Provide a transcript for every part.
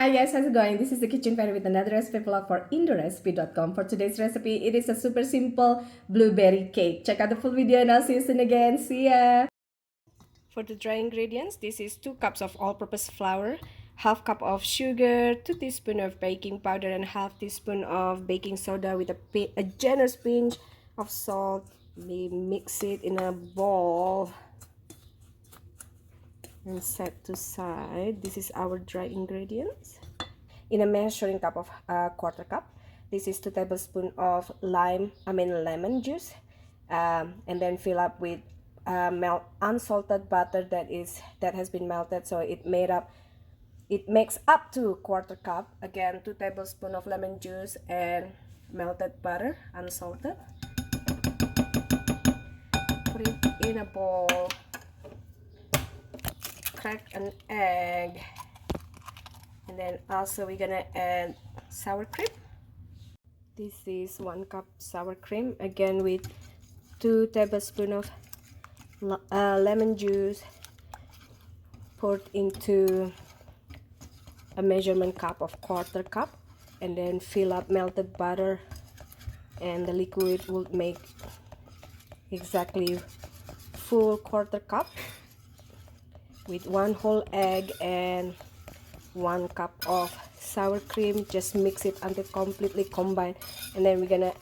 Hi guys, how's it going? This is the Kitchen Fairy with another recipe vlog for indorecipe.com. For today's recipe, it is a super simple blueberry cake. Check out the full video and I'll see you soon again. See ya! For the dry ingredients, this is 2 cups of all-purpose flour, half cup of sugar, 2 teaspoons of baking powder, and half teaspoon of baking soda with a generous pinch of salt. We mix it in a bowl and set to side. This is our dry ingredients. In a measuring cup of quarter cup, this is 2 tablespoons of lemon juice, and then fill up with unsalted butter that has been melted, so it makes up to quarter cup. Again, 2 tablespoons of lemon juice and melted butter, unsalted. Put it in a bowl. Crack an egg, and then also we're gonna add sour cream. This is 1 cup sour cream, again with 2 tablespoons of lemon juice poured into a measurement cup of quarter cup, and then fill up melted butter, and the liquid will make exactly full quarter cup, with 1 whole egg and 1 cup of sour cream. Just mix it until completely combined, and then we're gonna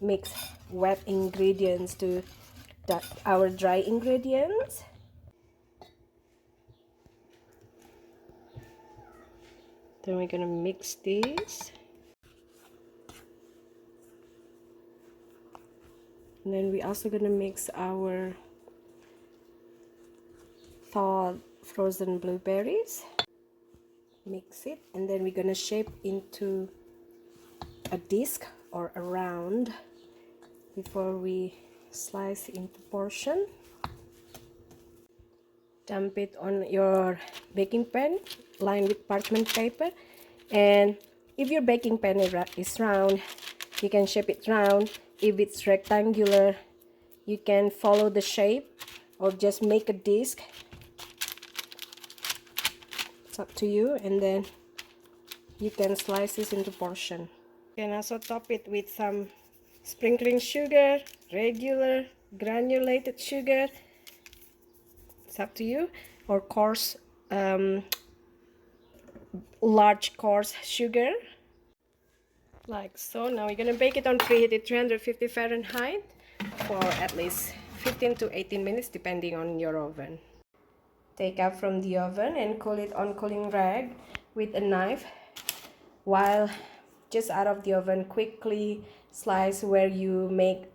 mix wet ingredients to our dry ingredients. Then we're gonna mix this, and then we're also gonna mix our thawed frozen blueberries. Mix it, and then we're gonna shape into a disc or a round before we slice into portion. Dump it on your baking pan lined with parchment paper, and if your baking pan is round, you can shape it round. If it's rectangular, you can follow the shape or just make a disc. It's up to you, and then you can slice this into portion. You can also top it with some sprinkling sugar, regular granulated sugar, it's up to you, or coarse large coarse sugar, like so. Now we're gonna bake it on preheated 350 Fahrenheit for at least 15 to 18 minutes depending on your oven. Take out from the oven and cool it on cooling rag with a knife. While just out of the oven, quickly slice where you make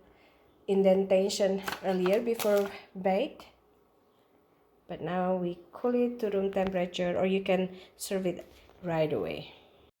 indentation earlier before baked. But now we cool it to room temperature, or you can serve it right away.